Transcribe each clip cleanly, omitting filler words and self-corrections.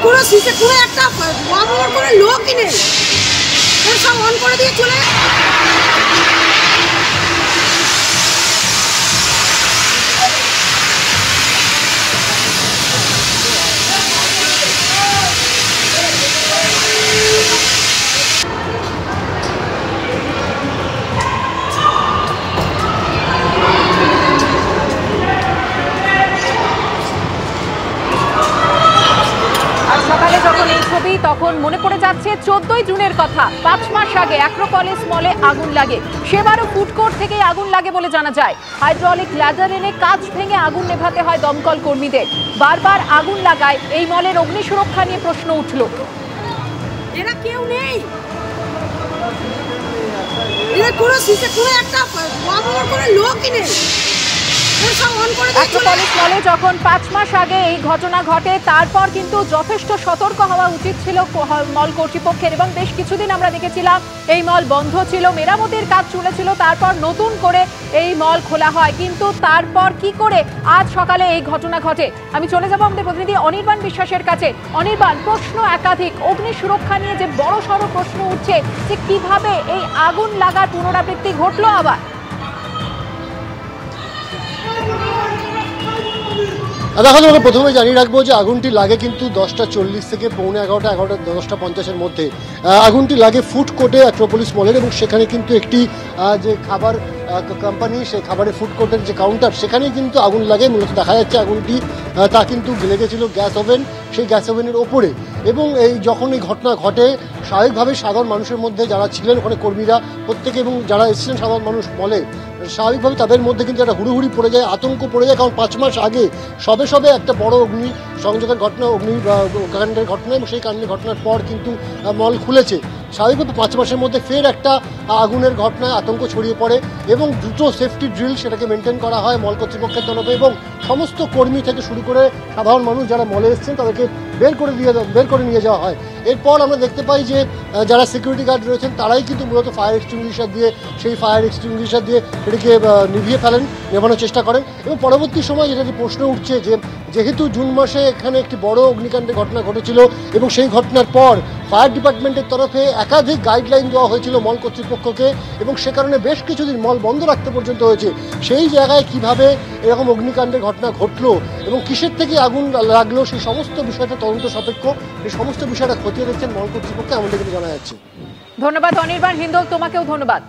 কোনো সিসে কোনো একটা আমার কোনো লোকই নেই, সব অন করে দিয়ে চলে। তখন মনে পড়ে যাচ্ছে 14ই জুনের কথা। 5 মাস আগে অ্যাক্রোপলিস মলে আগুন লাগে, সেবারও ফুড কোর্ট থেকে আগুন লাগে বলে জানা যায়। হাইড্রোলিক ল্যাডার এনে কাঁচ ভেঙে আগুন নেভাতে হয় দমকল কর্মীদের। বারবার আগুন লাগায় এই মলের অগ্নি সুরক্ষা নিয়ে প্রশ্ন উঠল। এরা কেউ নেই, এরা কোনো সিসে কোনো একটা আমার কোনো লোকই নেই। অ্যাক্রোপলিস মলে যখন 5 মাস আগে এই ঘটনা ঘটে, তারপর কিন্তু যথেষ্ট সতর্ক হওয়া উচিত ছিল মল কর্তৃপক্ষের, এবং বেশ কিছুদিন আমরা দেখেছিলাম এই মল বন্ধ ছিল, মেরামতির কাজ চলেছিল, তারপর নতুন করে এই মল খোলা হয়। কিন্তু তারপর কি করে আজ সকালে এই ঘটনা ঘটে? আমি চলে যাব আমাদের প্রতিনিধি অনির্বাণ বিশ্বাসের কাছে। অনির্বাণ, প্রশ্ন একাধিক, অগ্নি সুরক্ষা নিয়ে যে বড় সড় প্রশ্ন উঠছে যে কিভাবে এই আগুন লাগার পুনরাবৃত্তি ঘটলো আবার। দেখো, তোমাকে প্রথমে জানিয়ে রাখবো যে আগুনটি লাগে কিন্তু 10:40 থেকে 11:45, 10:50 মধ্যে আগুনটি লাগে ফুড কোর্টে অ্যাক্রোপলিস মলের, এবং সেখানে কিন্তু একটি যে খাবার কোম্পানি, সেই খাবারের ফুড কোর্টের যে কাউন্টার, সেখানেই কিন্তু আগুন লাগে। মূলত দেখা যাচ্ছে আগুনটি তা কিন্তু লেগেছিল গ্যাস ওভেন, সেই গ্যাস ওভেনের ওপরে। এবং এই যখন এই ঘটনা ঘটে, স্বাভাবিকভাবে সাধারণ মানুষের মধ্যে যারা ছিলেন ওখানে কর্মীরা প্রত্যেকে এবং যারা এসেছিলেন সাধারণ মানুষ মলে, স্বাভাবিকভাবে তাদের মধ্যে কিন্তু একটা হুড়োহুড়ি পড়ে যায়, আতঙ্ক পড়ে যায়। কারণ 5 মাস আগে সবে একটা বড় অগ্নি সংযোগের ঘটনা, কাণ্ডের ঘটনা, এবং সেই কাণ্ডের ঘটনার পর কিন্তু মল খুলেছে। স্বাভাবিকভাবে 5 মাসের মধ্যে ফের একটা আগুনের ঘটনায় আতঙ্ক ছড়িয়ে পড়ে, এবং দ্রুত সেফটি ড্রিল সেটাকে মেনটেন করা হয় মল কর্তৃপক্ষের তরফে, এবং সমস্ত কর্মী থেকে শুরু করে সাধারণ মানুষ যারা মলে এসেছেন তাদেরকে বের করে নিয়ে যাওয়া হয়। এরপর আমরা দেখতে পাই যে যারা সিকিউরিটি গার্ড রয়েছেন তারাই কিন্তু মূলত ফায়ার এক্সটিংগুইশার দিয়ে সেটাকে নিভিয়ে ফেলেন, নেভানোর চেষ্টা করেন। এবং পরবর্তী সময় যেটা প্রশ্ন উঠছে যে যেহেতু জুন মাসে এখানে একটি বড় অগ্নিকাণ্ডের ঘটনা ঘটেছিল, এবং সেই ঘটনার পর ফায়ার ডিপার্টমেন্টের তরফে একাধিক গাইডলাইন দেওয়া হয়েছিল মল কর্তৃপক্ষকে, এবং সে কারণে বেশ কিছুদিন মল বন্ধ রাখতে পর্যন্ত হয়েছে। সেই জায়গায় কিভাবে এরকম অগ্নিকাণ্ডের ঘটনা ঘটলো এবং কিসের থেকে আগুন লাগলো, সেই সমস্ত বিষয়টা তদন্ত সাপেক্ষ। এই সমস্ত বিষয়টা খতিয়ে দেখছেন মল কর্তৃপক্ষ, আমাদের কিন্তু জানা যাচ্ছে। ধন্যবাদ অনির্বাণ। হিন্দল, তোমাকেও ধন্যবাদ।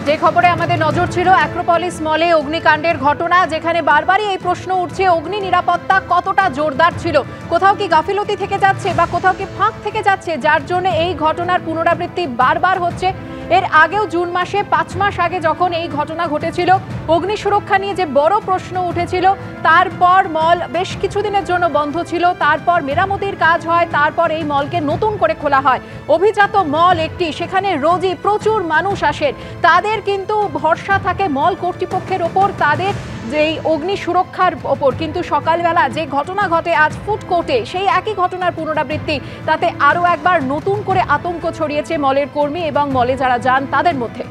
যে খবরে আমাদের নজর ছিল অ্যাক্রোপলিস মলে অগ্নিকাণ্ডের ঘটনা, যেখানে বারবারই এই প্রশ্ন উঠছে অগ্নি নিরাপত্তা কতটা জোরদার ছিল, কোথাও কি গাফিলতি থেকে যাচ্ছে বা কোথাও কি ফাঁক থেকে যাচ্ছে, যার জন্য এই ঘটনার পুনরাবৃত্তি বারবার হচ্ছে। এর আগেও জুন মাসে 5 মাস আগে যখন এই ঘটনা ঘটেছিল, অগ্নি সুরক্ষা নিয়ে যে বড় প্রশ্ন উঠেছিল, তারপর মল বেশ কিছুদিনের জন্য বন্ধ ছিল, তারপর মেরামতির কাজ হয়, তারপর এই মলকে নতুন করে খোলা হয়। অভিজাত মল একটি, সেখানে রোজই প্রচুর মানুষ আসেন, তাদের কিন্তু ভরসা থাকে মল কর্তৃপক্ষের ওপর, তাদের যেই অগ্নি সুরক্ষার ওপর। কিন্তু সকালবেলা যে ঘটনা ঘটে আজ ফুড কোর্টে, সেই একই ঘটনার পুনরাবৃত্তি, তাতে আরও একবার নতুন করে আতঙ্ক ছড়িয়েছে মলের কর্মী এবং মলে যারা যান তাদের মধ্যে।